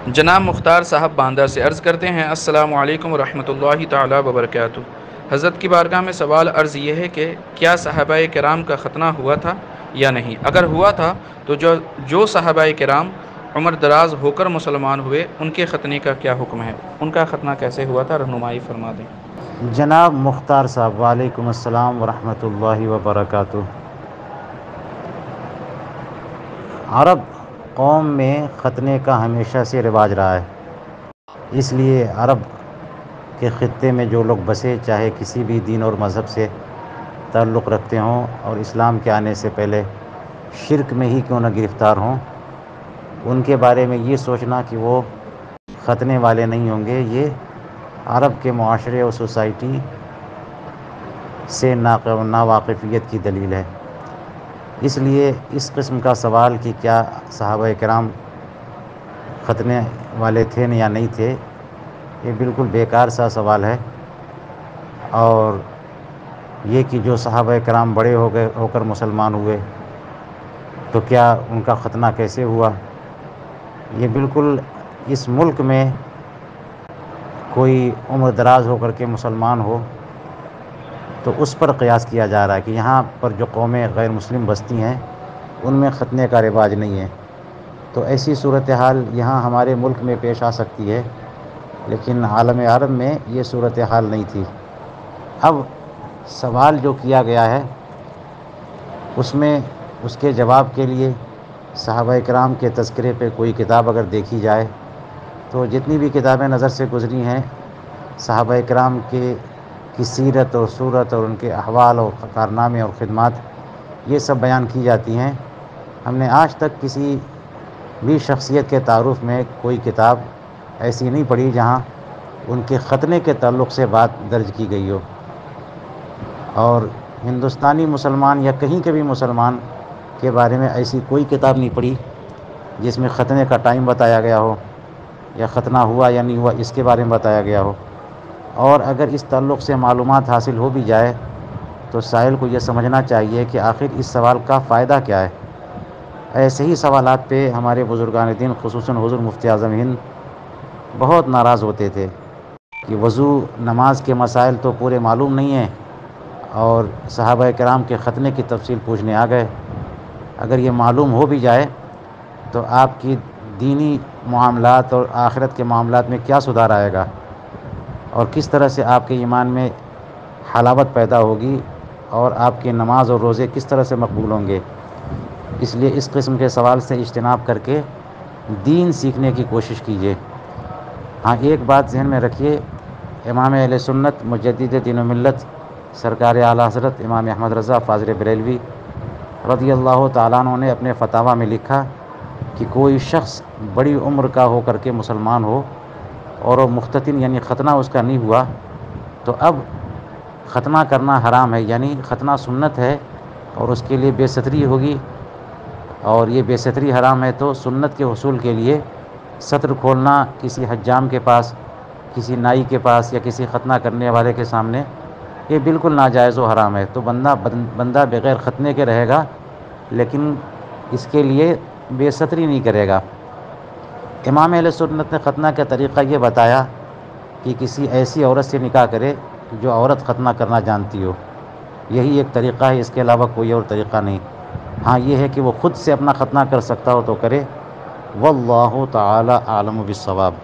جناب مختار صاحب باندہ سے عرض کرتے ہیں السلام علیکم ورحمۃ اللہ تعالی وبرکاتہ۔ حضرت کی بارگاہ میں سوال عرض یہ ہے کہ کیا صحابہ کرام کا ختنہ ہوا تھا یا نہیں؟ اگر ہوا تھا تو جو صحابہ کرام عمر دراز ہو کر مسلمان ہوئے ان کے ختنے کا کیا حکم ہے؟ ان کا ختنہ کیسے ہوا تھا؟ رہنمائی فرما دیں۔ جناب مختار صاحب وعلیکم السلام ورحمۃ اللہ وبرکاتہ۔ عرب قوم میں ختنے کا ہمیشہ سے رواج رہا ہے، اس لیے عرب کے خطے میں جو لوگ بسے، چاہے کسی بھی دین اور مذہب سے تعلق رکھتے ہوں اور اسلام کے آنے سے پہلے شرک میں ہی کیوں نہ گرفتار ہوں، ان کے بارے میں یہ سوچنا کہ وہ ختنے والے نہیں ہوں گے، یہ عرب کے معاشرے اور سوسائٹی سے ناواقفیت کی دلیل ہے۔ اس لیے اس قسم کا سوال کہ کیا صحابہ کرام ختنے والے تھے یا نہیں تھے، یہ بالکل بیکار سا سوال ہے۔ اور یہ کہ جو صحابہ کرام بڑے ہو کر مسلمان ہوئے تو کیا ان کا ختنہ کیسے ہوا، یہ بالکل اس ملک میں کوئی عمر دراز ہو کر کے مسلمان ہو تو اس پر قیاس کیا جا رہا ہے کہ یہاں پر جو قومیں غیر مسلم بستی ہیں ان میں ختنے کا رواج نہیں ہے، تو ایسی صورتحال یہاں ہمارے ملک میں پیش آ سکتی ہے، لیکن عالم عرب میں یہ صورتحال نہیں تھی۔ اب سوال جو کیا گیا ہے اس میں اس کے جواب کے لیے صحابہ کرام کے تذکرے پہ کوئی کتاب اگر دیکھی جائے تو جتنی بھی کتابیں نظر سے گزری ہیں صحابہ کرام کی سیرت اور صورت اور ان کے احوال اور کارنامے اور خدمات یہ سب بیان کی جاتی ہیں۔ ہم نے آج تک کسی بھی شخصیت کے تعارف میں کوئی کتاب ایسی نہیں پڑھی جہاں ان کے ختنے کے تعلق سے بات درج کی گئی ہو، اور ہندوستانی مسلمان یا کہیں کے بھی مسلمان کے بارے میں ایسی کوئی کتاب نہیں پڑھی جس میں ختنے کا ٹائم بتایا گیا ہو یا ختنہ ہوا یا نہیں ہوا اس کے بارے میں بتایا گیا ہو۔ اور اگر اس تعلق سے معلومات حاصل ہو بھی جائے تو سائل کو یہ سمجھنا چاہیے کہ آخر اس سوال کا فائدہ کیا ہے۔ ایسے ہی سوالات پہ ہمارے بزرگان دین خصوصاً حضور مفتی اعظم ہند بہت ناراض ہوتے تھے کہ وضو نماز کے مسائل تو پورے معلوم نہیں ہیں اور صحابہ کرام کے ختنے کی تفصیل پوچھنے آ گئے۔ اگر یہ معلوم ہو بھی جائے تو آپ کی دینی معاملات اور آخرت کے معاملات میں کیا سدھار آئے گا، اور کس طرح سے آپ کے ایمان میں حلاوت پیدا ہوگی، اور آپ کی نماز اور روزے کس طرح سے مقبول ہوں گے۔ اس لیے اس قسم کے سوال سے اجتناب کر کے دین سیکھنے کی کوشش کیجیے۔ ہاں ایک بات ذہن میں رکھیے، امام اہل سنت مجدد دین و ملت سرکار اعلیٰ حضرت امام احمد رضا فاضل بریلوی رضی اللہ تعالیٰ عنہ نے اپنے فتاویٰ میں لکھا کہ کوئی شخص بڑی عمر کا ہو کر کے مسلمان ہو اور وہ مختتن یعنی ختنہ اس کا نہیں ہوا تو اب ختنہ کرنا حرام ہے، یعنی ختنہ سنت ہے اور اس کے لیے بے ستری ہوگی، اور یہ بے ستری حرام ہے تو سنت کے حصول کے لیے ستر کھولنا کسی حجام کے پاس، کسی نائی کے پاس یا کسی ختنہ کرنے والے کے سامنے یہ بالکل ناجائز و حرام ہے۔ تو بندہ بغیر ختنے کے رہے گا لیکن اس کے لیے بے ستری نہیں کرے گا۔ امام اہل سنت نے ختنہ کا طریقہ یہ بتایا کہ کسی ایسی عورت سے نکاح کرے جو عورت ختنہ کرنا جانتی ہو، یہی ایک طریقہ ہے، اس کے علاوہ کوئی اور طریقہ نہیں۔ ہاں یہ ہے کہ وہ خود سے اپنا ختنہ کر سکتا ہو تو کرے، واللہ تعالی اعلم بالصواب۔